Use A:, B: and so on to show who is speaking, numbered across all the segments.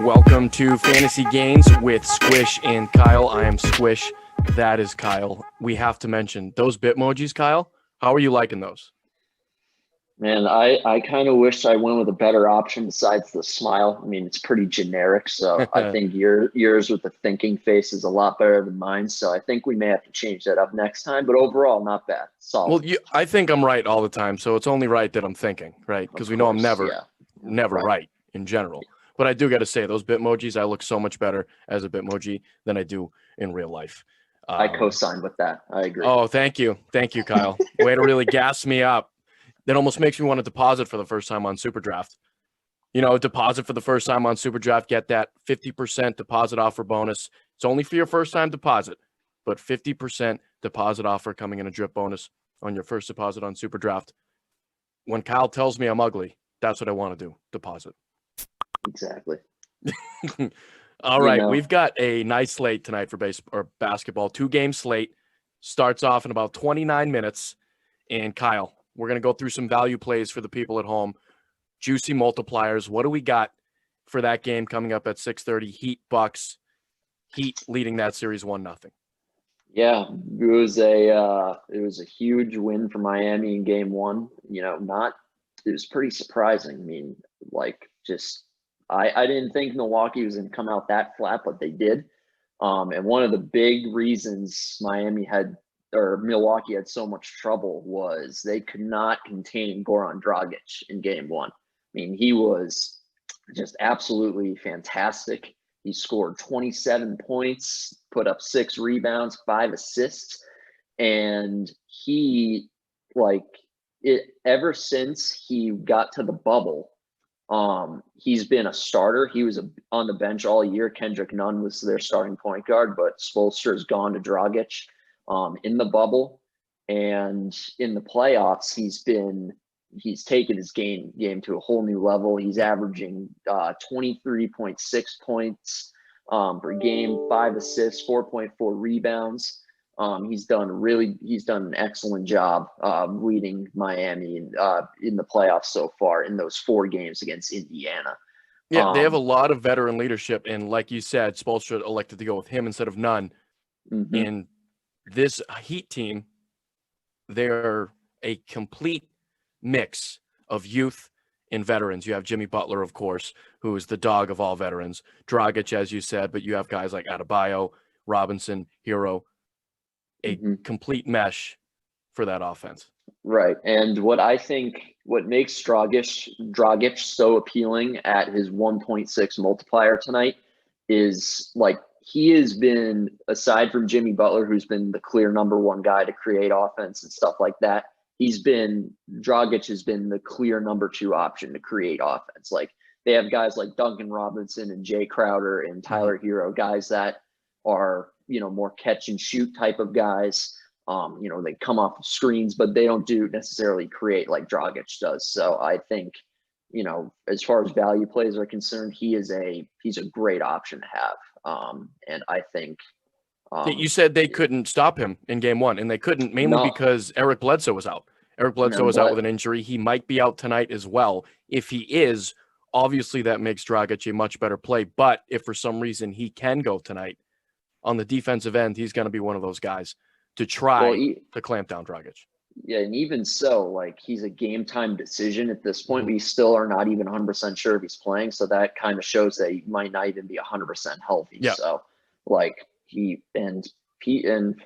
A: Welcome to Fantasy Gains with Squish and Kyle. I am Squish. That is Kyle. We have to mention those Bitmojis, Kyle. How are you liking those?
B: Man, I kind of wish I went with a better option besides the smile. I mean, it's pretty generic, so I think yours with the thinking face is a lot better than mine. So I think we may have to change that up next time. But overall, not bad. Solid.
A: Well, I think I'm right all the time, so it's only right that I'm thinking, right? Because we know I'm never right in general. But I do got to say, those Bitmojis, I look so much better as a Bitmoji than I do in real life.
B: I co-signed with that. I agree.
A: Oh, thank you. Thank you, Kyle. Way to really gas me up. That almost makes me want to deposit for the first time on Super Draft. You know, deposit for the first time on Super Draft, get that 50% deposit offer bonus. It's only for your first time deposit, but 50% deposit offer coming in a drip bonus on your first deposit on Super Draft. When Kyle tells me I'm ugly, that's what I want to do, deposit.
B: Exactly.
A: All right, we've got a nice slate tonight for basketball. 2-game slate. Starts off in about 29 minutes. And Kyle, we're going to go through some value plays for the people at home. Juicy multipliers. What do we got for that game coming up at 6:30? Heat Bucks. Heat leading that series 1-0.
B: Yeah, it was a huge win for Miami in game one. You know, it was pretty surprising. I mean, I didn't think Milwaukee was going to come out that flat, but they did. And one of the big reasons Milwaukee had so much trouble was they could not contain Goran Dragic in game one. I mean, he was just absolutely fantastic. He scored 27 points, put up 6 rebounds, 5 assists. And ever since he got to the bubble, he's been a starter. He was on the bench all year. Kendrick Nunn was their starting point guard, but Spoelstra's gone to Dragic in the bubble, and in the playoffs he's taken his game to a whole new level. He's averaging 23.6 points per game, 5 assists, 4.4 rebounds. He's done an excellent job leading Miami in the playoffs so far in those 4 games against Indiana.
A: Yeah, they have a lot of veteran leadership, and like you said, Spoelstra elected to go with him instead of Nunn.
B: Mm-hmm.
A: And this Heat team, they're a complete mix of youth and veterans. You have Jimmy Butler, of course, who is the dog of all veterans. Dragic, as you said, but you have guys like Adebayo, Robinson, Hero. A complete mesh for that offense.
B: Right. And what makes Dragic so appealing at his 1.6 multiplier tonight is he has been, aside from Jimmy Butler, who's been the clear number 1 guy to create offense and stuff like that, Dragic has been the clear number 2 option to create offense. Like, they have guys like Duncan Robinson and Jay Crowder and Tyler Hero, guys that are, more catch and shoot type of guys. They come off of screens, but they don't necessarily create like Dragic does. So I think, as far as value plays are concerned, he's a great option to have. And I think
A: you said they couldn't stop him in game 1, and they couldn't mainly because Eric Bledsoe was out. Eric Bledsoe was out with an injury. He might be out tonight as well. If he is, obviously that makes Dragic a much better play. But if for some reason he can go tonight, on the defensive end, he's going to be one of those guys to try to clamp down Dragic.
B: Yeah, and even so, he's a game time decision at this point. We still are not even 100% sure if he's playing, so that kind of shows that he might not even be 100% healthy.
A: Yeah.
B: So, and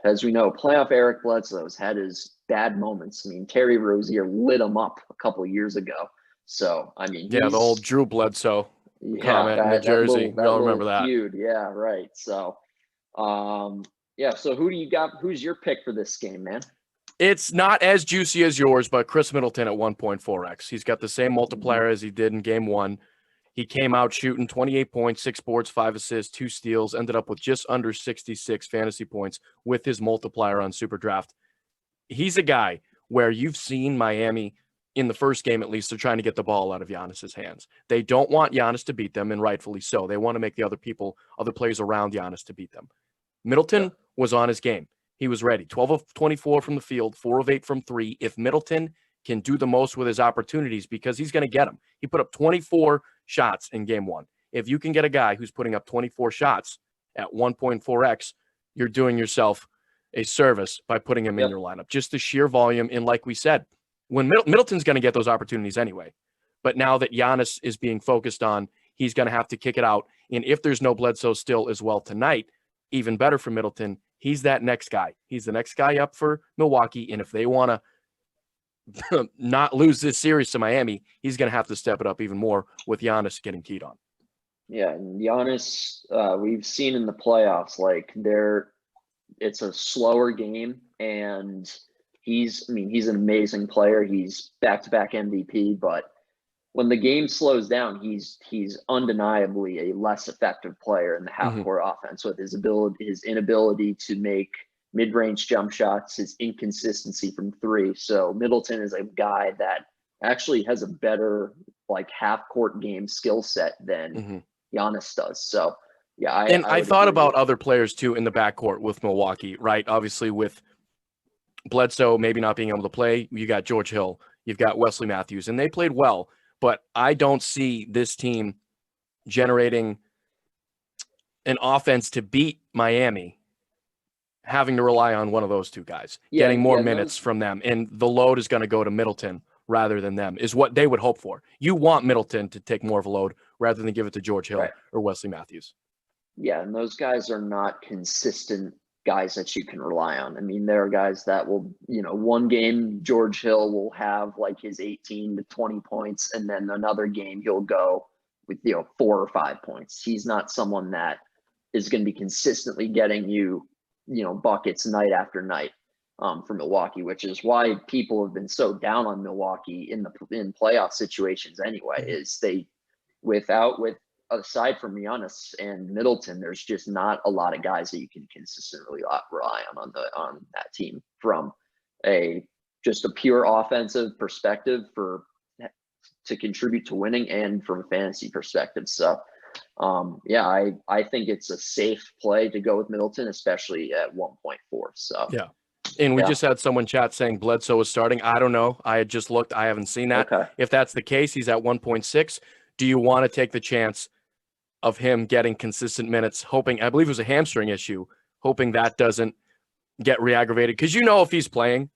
B: as we know, playoff Eric Bledsoe's had his bad moments. I mean, Terry Rozier lit him up a couple of years ago. So, I mean,
A: the old Drew Bledsoe comment in New Jersey. We all remember that
B: feud. Yeah, right. So. So who do you got? Who's your pick for this game, man?
A: It's not as juicy as yours, but Khris Middleton at 1.4x. He's got the same multiplier as he did in game 1. He came out shooting 28 points, 6 boards, 5 assists, 2 steals, ended up with just under 66 fantasy points with his multiplier on Super Draft. He's a guy where you've seen Miami in the first game, at least, they're trying to get the ball out of Giannis's hands. They don't want Giannis to beat them, and rightfully so. They want to make the other players around Giannis to beat them. Middleton was on his game. He was ready. 12 of 24 from the field, 4 of 8 from 3. If Middleton can do the most with his opportunities, because he's going to get them. He put up 24 shots in game 1. If you can get a guy who's putting up 24 shots at 1.4x, you're doing yourself a service by putting him in your lineup. Just the sheer volume. And like we said, when Middleton's going to get those opportunities anyway. But now that Giannis is being focused on, he's going to have to kick it out. And if there's no Bledsoe still as well tonight, even better for Middleton. He's that next guy. He's the next guy up for Milwaukee. And if they want to not lose this series to Miami, he's going to have to step it up even more with Giannis getting keyed on.
B: Yeah, and Giannis, we've seen in the playoffs, like it's a slower game, and he's an amazing player. He's back-to-back MVP, but when the game slows down, he's undeniably a less effective player in the half-court offense with his inability to make mid-range jump shots, his inconsistency from three. So Middleton is a guy that actually has a better like half-court game skill set than Giannis does. So yeah,
A: I thought about other players too in the backcourt with Milwaukee, right? Obviously with Bledsoe maybe not being able to play, you got George Hill, you've got Wesley Matthews, and they played well. But I don't see this team generating an offense to beat Miami, having to rely on one of those two guys, getting more minutes from them. And the load is going to go to Middleton rather than them, is what they would hope for. You want Middleton to take more of a load rather than give it to George Hill or Wesley Matthews. Yeah,
B: and those guys are not consistent guys that you can rely on. I mean, there are guys that will, one game George Hill will have like his 18 to 20 points, and then another game he'll go with 4 or 5 points. He's not someone that is going to be consistently getting you, buckets night after night for Milwaukee, which is why people have been so down on Milwaukee in playoff situations anyway. Is aside from Giannis and Middleton, there's just not a lot of guys that you can consistently rely on that team from just a pure offensive perspective to contribute to winning and from a fantasy perspective. So I think it's a safe play to go with Middleton, especially at 1.4. So
A: yeah. And we just had someone chat saying Bledsoe is starting. I don't know. I had just looked. I haven't seen that.
B: Okay.
A: If that's the case, he's at 1.6. Do you want to take the chance of him getting consistent minutes, hoping, I believe it was a hamstring issue, hoping that doesn't get re-aggravated? Because if he's playing,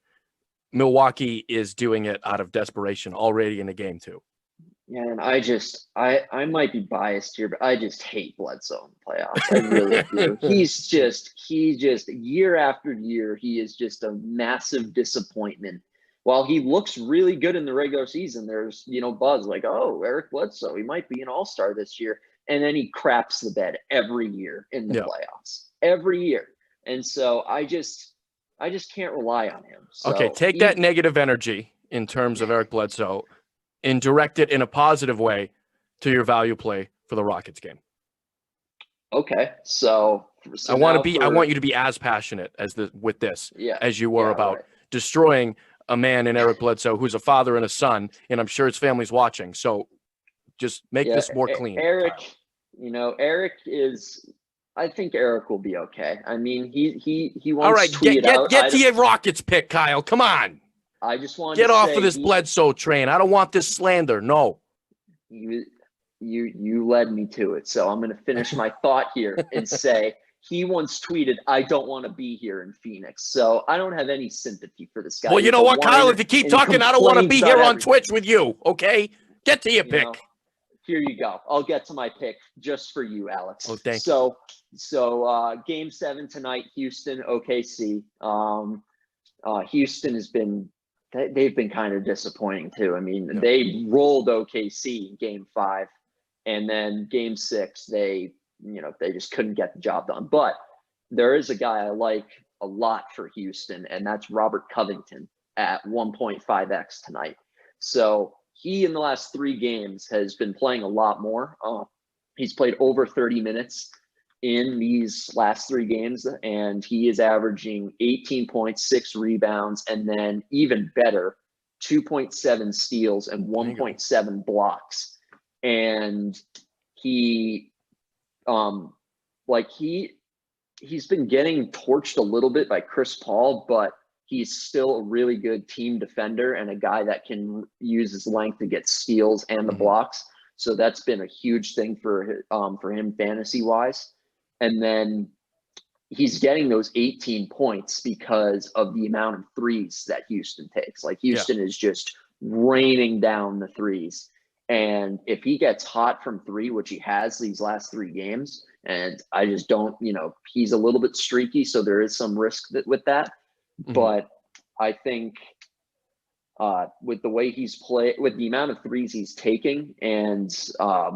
A: Milwaukee is doing it out of desperation already in the game too.
B: Yeah, and I might be biased here, but I just hate Bledsoe in the playoffs. I really do. He's just year after year, he is just a massive disappointment. While he looks really good in the regular season, there's, buzz like, oh, Eric Bledsoe, he might be an all-star this year. And then he craps the bed every year in the playoffs, every year. And so I just can't rely on him. So
A: okay, take that negative energy in terms of Eric Bledsoe and direct it in a positive way to your value play for the Rockets game.
B: Okay, so
A: I want you to be as passionate as as you were about destroying a man in Eric Bledsoe who's a father and a son, and I'm sure his family's watching. So just make this more clean.
B: Eric, Eric is. I think Eric will be okay. I mean, he wants
A: all right.
B: To
A: get to your Rockets pick, Kyle. Come on.
B: I just want
A: to get off of this Bledsoe train. I don't want this slander. No.
B: You led me to it, so I'm going to finish my thought here and say he once tweeted, "I don't want to be here in Phoenix." So I don't have any sympathy for this guy.
A: Well, you know what, Kyle? If you keep talking, I don't want to be here on Twitch with you. Okay, get to your pick.
B: Here you go. I'll get to my pick just for you, Alex.
A: Oh, thank you.
B: So Game 7 tonight, Houston, OKC. Houston they've been kind of disappointing too. I mean, they rolled OKC in Game 5, and then Game 6, they just couldn't get the job done. But there is a guy I like a lot for Houston, and that's Robert Covington at 1.5x tonight. So he, in the last 3 games, has been playing a lot more. He's played over 30 minutes in these last 3 games, and he is averaging 18 points, 6 rebounds, and then even better, 2.7 steals and 1.7 blocks. And he's been getting torched a little bit by Chris Paul, but he's still a really good team defender and a guy that can use his length to get steals and the blocks. So that's been a huge thing for him fantasy wise. And then he's getting those 18 points because of the amount of threes that Houston takes. Like Houston is just raining down the threes. And if he gets hot from three, which he has these last 3 games, and I just don't, he's a little bit streaky, so there is some risk with that.
A: Mm-hmm.
B: But I think with the way he's played, with the amount of threes he's taking, and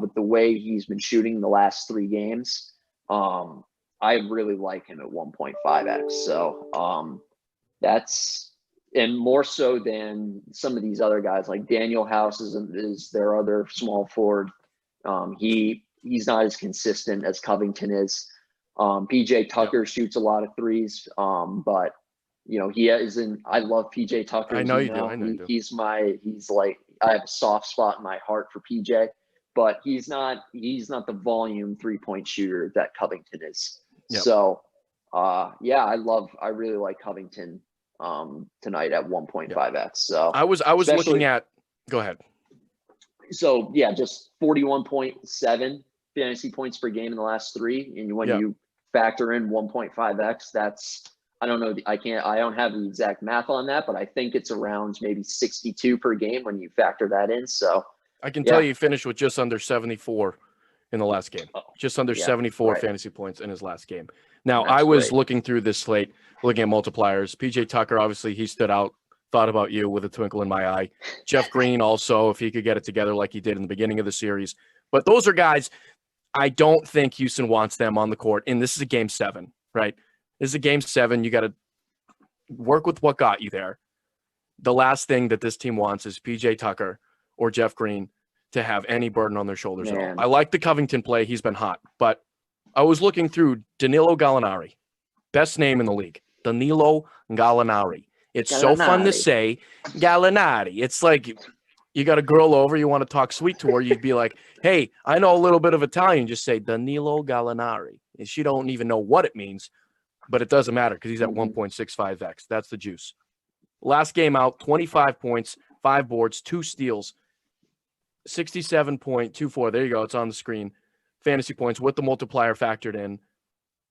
B: with the way he's been shooting the last 3 games, I really like him at 1.5x. So that's, and more so than some of these other guys, like Daniel House is their other small forward. He's not as consistent as Covington is. PJ Tucker shoots a lot of threes, but he isn't. I love PJ Tucker.
A: I know you do. I know you do.
B: He's like, I have a soft spot in my heart for PJ, but he's not the volume 3-point shooter that Covington is.
A: Yep.
B: So, I really like Covington tonight at 1.5x. So
A: I was looking at. Go ahead.
B: So yeah, just 41.7 fantasy points per game in the last 3, and when you factor in 1.5x, that's, I don't know, I don't have the exact math on that, but I think it's around maybe 62 per game when you factor that in. So
A: I can tell you finished with just under 74 in the last game. Just under 74 fantasy points in his last game. Now, I was looking through this slate, looking at multipliers. PJ Tucker, obviously, he stood out, thought about you with a twinkle in my eye. Jeff Green also, if he could get it together like he did in the beginning of the series. But those are guys, I don't think Houston wants them on the court. And this is a game 7, right? This is a game 7. You got to work with what got you there. The last thing that this team wants is PJ Tucker or Jeff Green to have any burden on their shoulders at all. I like the Covington play. He's been hot. But I was looking through Danilo Gallinari. Best name in the league. Danilo Gallinari. It's so fun to say, Gallinari. It's like you got a girl over, you want to talk sweet to her, you'd be like, hey, I know a little bit of Italian. Just say Danilo Gallinari. And she don't even know what it means, but it doesn't matter because he's at 1.65x. That's the juice. Last game out, 25 points, 5 boards, 2 steals, 67.24. There you go. It's on the screen. Fantasy points with the multiplier factored in.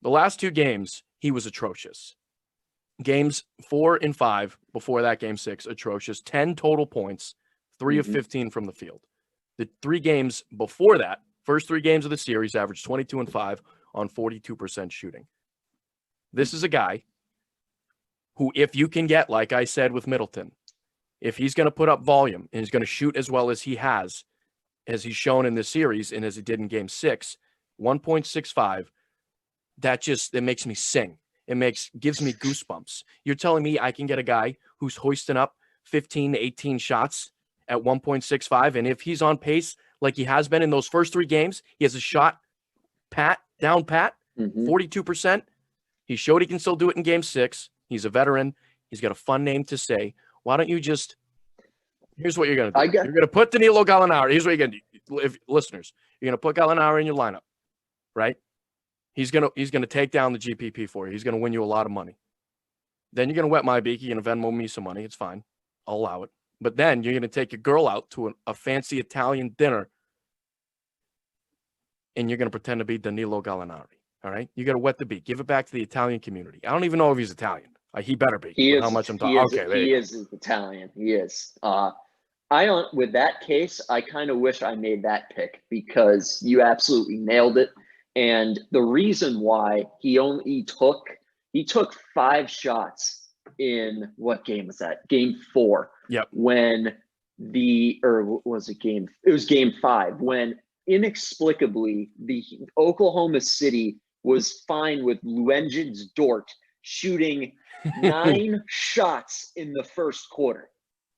A: The last 2 games, he was atrocious. Games 4 and 5, before that game 6, atrocious. 10 total points, 3 of 15 from the field. The 3 games before that, first 3 games of the series, averaged 22 and 5 on 42% shooting. This is a guy who, if you can get, like I said with Middleton, if he's going to put up volume and he's going to shoot as well as he has, as he's shown in this series and as he did in game 6, 1.65, it makes me sing. It gives me goosebumps. You're telling me I can get a guy who's hoisting up 15 to 18 shots at 1.65, and if he's on pace like he has been in those first 3 games, he has a shot down pat, 42%. He showed he can still do it in game 6. He's a veteran. He's got a fun name to say. Why don't you just – here's what you're going to do. You're going to put Danilo Gallinari. Here's what you're going to do. Listeners, you're going to put Gallinari in your lineup, right? He's going to take down the GPP for you. He's going to win you a lot of money. Then you're going to wet my beak. You're going to Venmo me some money. It's fine. I'll allow it. But then you're going to take your girl out to a fancy Italian dinner, and you're going to pretend to be Danilo Gallinari. All right? You got to wet the beak. Give it back to the Italian community. I don't even know if he's Italian. He better be.
B: He is.
C: How much I'm
B: talking. He is Italian. He is. I don't. With that case, I kind of wish I made that pick because you absolutely nailed it. And the reason why he took 5 shots in what game was that? Game 4.
A: Yep.
B: It was game 5 when inexplicably the Oklahoma City was fine with Luenjins Dort shooting 9 shots in the first quarter.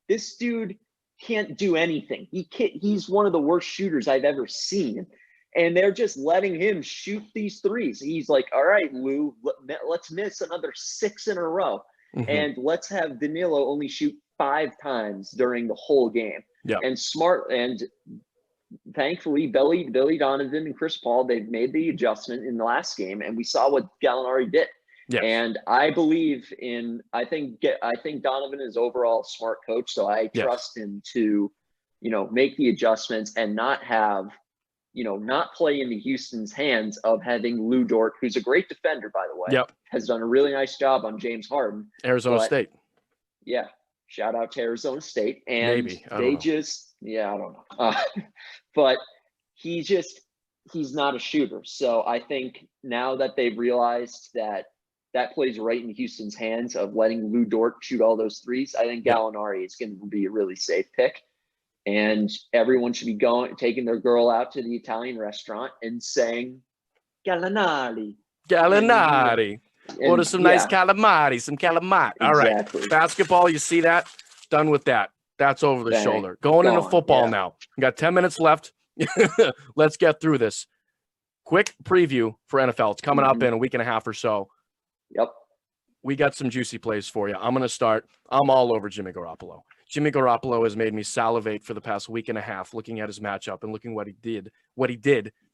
B: This dude can't do anything. He's one of the worst shooters I've ever seen. And they're just letting him shoot these threes. He's like, all right, Lou, let's miss another 6 in a row. And let's have Danilo only shoot 5 times during the whole game.
A: Yeah.
B: And thankfully, Billy Donovan and Chris Paul, they've made the adjustment in the last game, and we saw what Gallinari did.
A: Yes.
B: And I believe I think Donovan is overall a smart coach, so I trust him to make the adjustments and not have, not play into Houston's hands of having Lou Dort, who's a great defender, by the way,
A: Yep.
B: has done a really nice job on James Harden.
A: Arizona State.
B: Yeah. Shout out to Arizona State. And
A: Maybe. I don't
B: know. But he's not a shooter. So I think now that they've realized that plays right in Houston's hands of letting Lou Dort shoot all those threes, I think Gallinari is going to be a really safe pick. And everyone should be taking their girl out to the Italian restaurant and saying, Gallinari.
A: Gallinari. Order some nice calamari, some calamari. All right. Basketball, you see that? Done with that. That's over the shoulder. Going into football now. We got 10 minutes left. Let's get through this. Quick preview for NFL. It's coming up in a week and a half or so.
B: Yep.
A: We got some juicy plays for you. I'm going to start. I'm all over Jimmy Garoppolo. Jimmy Garoppolo has made me salivate for the past week and a half looking at his matchup and looking what he did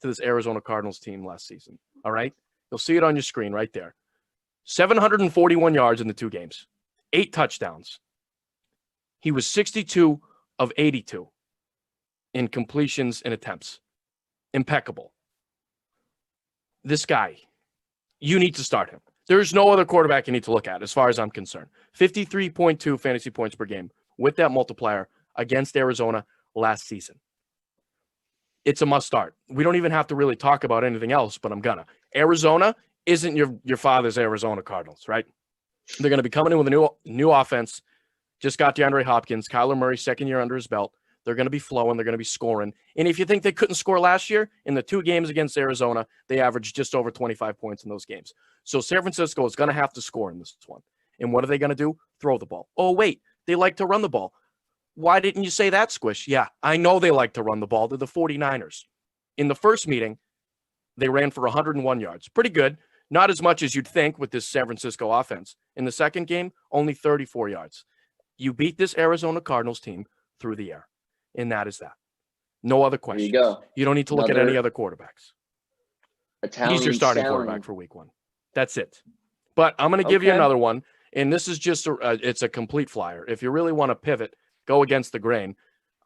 A: to this Arizona Cardinals team last season. All right? You'll see it on your screen right there. 741 yards in the 2 games. 8 touchdowns. He was 62 of 82 in completions and attempts. Impeccable. This guy, you need to start him. There's no other quarterback you need to look at as far as I'm concerned. 53.2 fantasy points per game with that multiplier against Arizona last season. It's a must start. We don't even have to really talk about anything else, but I'm gonna. Arizona isn't your father's Arizona Cardinals, right? They're going to be coming in with a new offense. Just got DeAndre Hopkins, Kyler Murray, second year under his belt. They're going to be flowing. They're going to be scoring. And if you think they couldn't score last year, in the 2 games against Arizona, they averaged just over 25 points in those games. So San Francisco is going to have to score in this one. And what are they going to do? Throw the ball. Oh, wait, they like to run the ball. Why didn't you say that, Squish? Yeah, I know they like to run the ball. They're the 49ers. In the first meeting, they ran for 101 yards. Pretty good. Not as much as you'd think with this San Francisco offense. In the second game, only 34 yards. You beat this Arizona Cardinals team through the air. And that is that. No other questions.
B: There you go.
A: You don't need to look at any other quarterbacks. He's your starting quarterback for week 1. That's it. But I'm going to give you another one. And this is just it's a complete flyer. If you really want to pivot, go against the grain.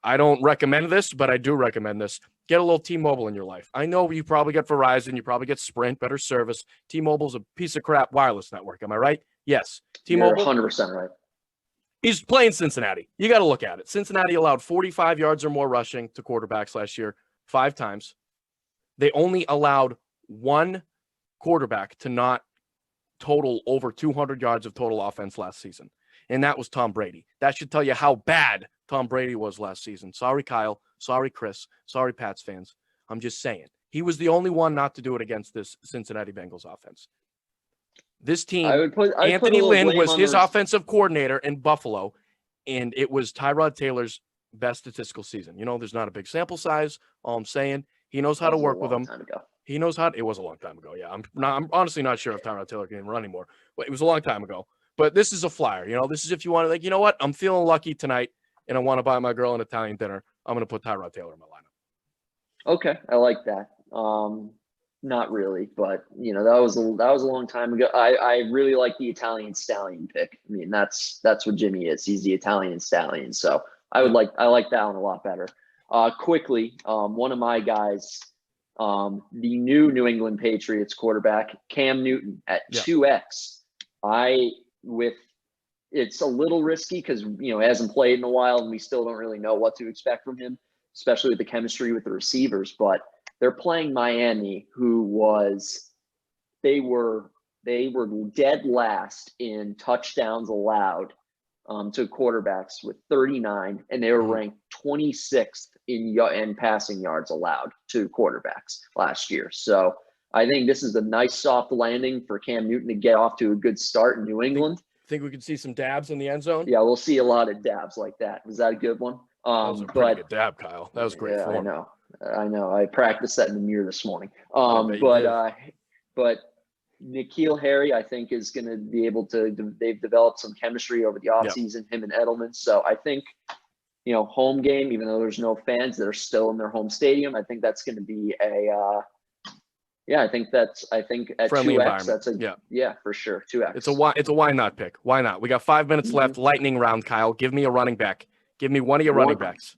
A: I don't recommend this, but I do recommend this. Get a little T-Mobile in your life. I know you probably get Verizon, you probably get Sprint, better service. T-Mobile's a piece of crap wireless network. Am I right? Yes. T-Mobile.
B: You're 100% right.
A: He's playing Cincinnati. You got to look at it. Cincinnati allowed 45 yards or more rushing to quarterbacks last year 5 times. They only allowed 1 quarterback to not total over 200 yards of total offense last season, and that was Tom Brady. That should tell you how bad Tom Brady was last season. Sorry, Kyle. Sorry, Chris. Sorry, Pats fans. I'm just saying. He was the only one not to do it against this Cincinnati Bengals offense. This team, Anthony Lynn was his offensive coordinator in Buffalo, and it was Tyrod Taylor's best statistical season. There's not a big sample size. All I'm saying, he knows how to work with them. He knows how. It was a long time ago. Yeah, I'm honestly not sure if Tyrod Taylor can even run anymore. But it was a long time ago. But this is a flyer. This is if you want to, what? I'm feeling lucky tonight, and I want to buy my girl an Italian dinner. I'm going to put Tyrod Taylor in my lineup.
B: Okay, I like that. Not really, but that was a long time ago. I really like the Italian Stallion pick. I mean, that's what Jimmy is. He's the Italian Stallion. So I like that one a lot better. Quickly, one of my guys, the new New England Patriots quarterback, Cam Newton at 2x. It's a little risky because he hasn't played in a while and we still don't really know what to expect from him, especially with the chemistry with the receivers. But they're playing Miami, they were dead last in touchdowns allowed to quarterbacks with 39, and they were ranked 26th in passing yards allowed to quarterbacks last year. So I think this is a nice soft landing for Cam Newton to get off to a good start in New England.
A: Think we could see some dabs in the end zone?
B: Yeah, we'll see a lot of dabs like that. Was that a good one?
A: That was a pretty good dab, Kyle. That was great form.
B: I know. I practiced that in the mirror this morning. But N'Keal Harry, I think, is going to be able to. They've developed some chemistry over the offseason, him and Edelman. So I think, home game, even though there's no fans that are still in their home stadium, I think that's going to be I think at
A: friendly
B: 2x, that's for sure. 2x.
A: It's a why not pick. Why not? We got 5 minutes left. Lightning round, Kyle. Give me a running back. Give me one of your running backs.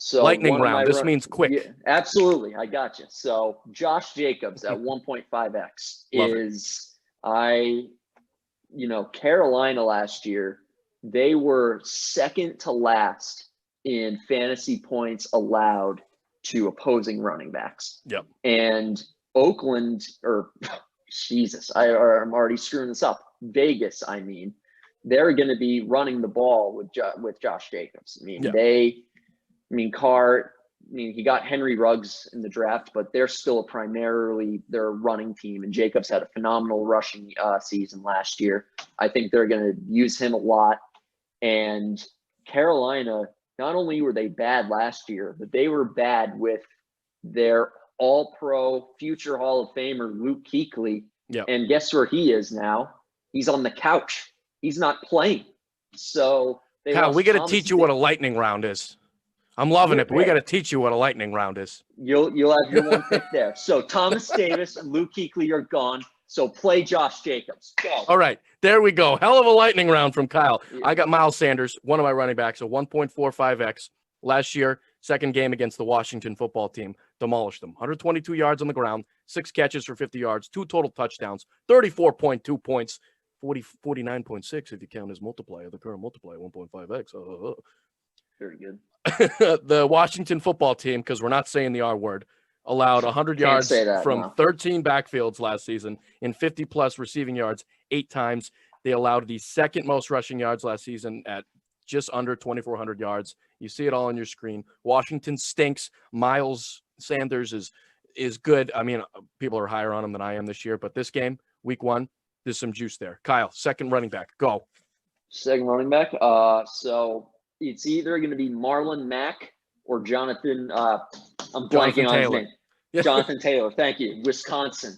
B: So
A: Lightning
B: one of my
A: round. This means quick.
B: Yeah, absolutely. I got you. So Josh Jacobs at 1.5x is Carolina last year, they were second to last in fantasy points allowed to opposing running backs.
A: Yep.
B: And Oakland, or Jesus, I'm already screwing this up. Vegas, I mean, they're going to be running the ball with Josh Jacobs. I mean, he got Henry Ruggs in the draft, but they're still primarily their running team. And Jacobs had a phenomenal rushing season last year. I think they're going to use him a lot. And Carolina, not only were they bad last year, but they were bad with their all-pro future Hall of Famer, Luke Kuechly.
A: Yep.
B: And guess where he is now? He's on the couch. He's not playing. So
A: Kyle, we got to teach you what a lightning round is. I'm loving it, but we got to teach you what a lightning round is.
B: You'll have your one pick there. So Thomas Davis and Luke Kuechly are gone. So play Josh Jacobs. Go.
A: All right, there we go. Hell of a lightning round from Kyle. Yeah. I got Miles Sanders, one of my running backs, a 1.45x. Last year, second game against the Washington football team, demolished them. 122 yards on the ground, 6 catches for 50 yards, 2 total touchdowns, 34.2 points, 49.6 if you count his multiplier, the current multiplier, 1.5x.
B: Very good.
A: The Washington football team, because we're not saying the R word, allowed 100 yards from 13 backfields last season and 50-plus receiving yards 8 times. They allowed the second most rushing yards last season at just under 2,400 yards. You see it all on your screen. Washington stinks. Miles Sanders is good. I mean, people are higher on him than I am this year, but this game, week 1, there's some juice there. Kyle, second running back, go.
B: Second running back. So it's either going to be Marlon Mack or Jonathan. I'm blanking on his name. Jonathan Taylor. Thank you. Wisconsin.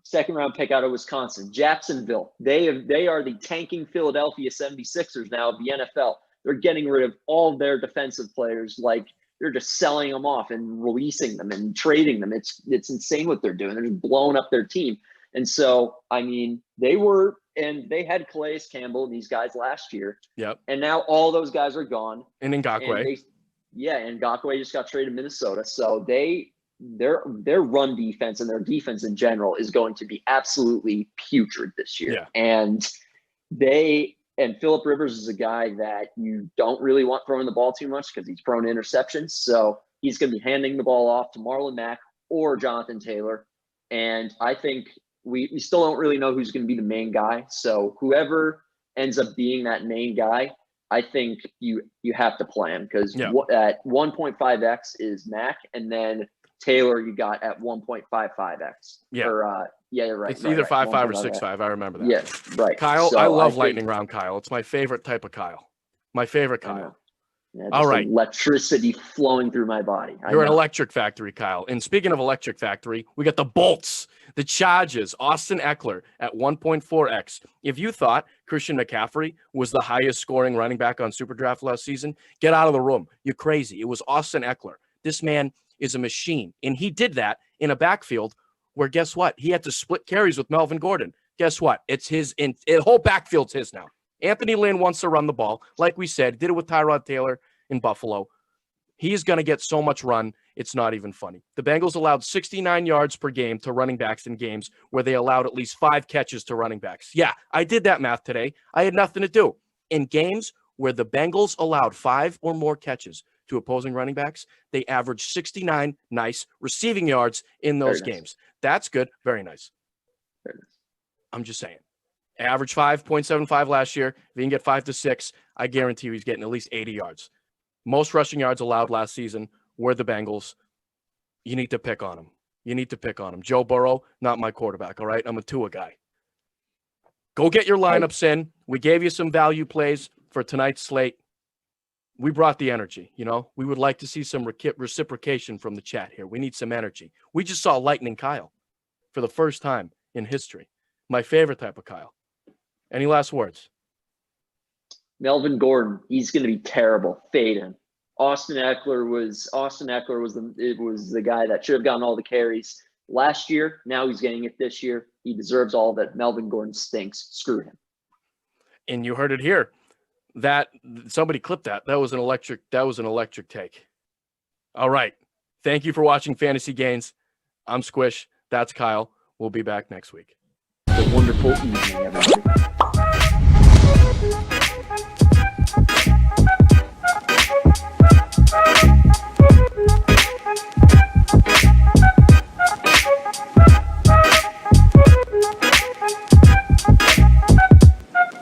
B: Second round pick out of Wisconsin. Jacksonville. They are the tanking Philadelphia 76ers now of the NFL. They're getting rid of all of their defensive players. Like, they're just selling them off and releasing them and trading them. It's insane what they're doing. They're just blowing up their team. And so, I mean, they had Calais Campbell and these guys last year.
A: Yep.
B: And now all those guys are gone.
A: And Ngakoue.
B: And Ngakoue just got traded to Minnesota. So their run defense and their defense in general is going to be absolutely putrid this year.
A: Yeah.
B: And Phillip Rivers is a guy that you don't really want throwing the ball too much because he's prone to interceptions. So he's going to be handing the ball off to Marlon Mack or Jonathan Taylor. And I think we still don't really know who's going to be the main guy. So whoever ends up being that main guy, I think you have to play him because at 1.5x is Mack, and then Taylor you got at 1.55x.
A: Yeah.
B: You're right.
A: It's either 5.5 or 6.5. I remember that.
B: Yeah, right.
A: Kyle, so I love lightning round Kyle. It's my favorite type of Kyle. My favorite Kyle.
B: Yeah, all right. Electricity flowing through my body.
A: You're an electric factory, Kyle. And speaking of electric factory, we got the Bolts, the Chargers, Austin Ekeler at 1.4x. If you thought Christian McCaffrey was the highest scoring running back on Superdraft last season, get out of the room. You're crazy. It was Austin Ekeler. This man is a machine. And he did that in a backfield where, guess what? He had to split carries with Melvin Gordon. Guess what? It's his. The whole backfield's his now. Anthony Lynn wants to run the ball. Like we said, did it with Tyrod Taylor in Buffalo. He's going to get so much run, it's not even funny. The Bengals allowed 69 yards per game to running backs in games where they allowed at least 5 catches to running backs. Yeah, I did that math today. I had nothing to do. In games where the Bengals allowed 5 or more catches to opposing running backs, they averaged 69 nice receiving yards in those games. That's good. Very nice. I'm just saying. Average 5.75 last year. If he can get 5 to 6, I guarantee you he's getting at least 80 yards. Most rushing yards allowed last season were the Bengals. You need to pick on him. You need to pick on him. Joe Burrow, not my quarterback, all right? I'm a Tua guy. Go get your lineups in. We gave you some value plays for tonight's slate. We brought the energy, you know. We would like to see some reciprocation from the chat here. We need some energy. We just saw Lightning Kyle for the first time in history. My favorite type of Kyle. Any last words?
B: Melvin Gordon, he's going to be terrible. Fade him. Austin Ekeler was the guy that should have gotten all the carries last year. Now he's getting it this year. He deserves all of it. Melvin Gordon stinks. Screw him.
A: And you heard it here. That somebody clipped that. That was an electric take. All right. Thank you for watching Fantasy Gains. I'm Squish. That's Kyle. We'll be back next week.
B: A wonderful evening, everybody.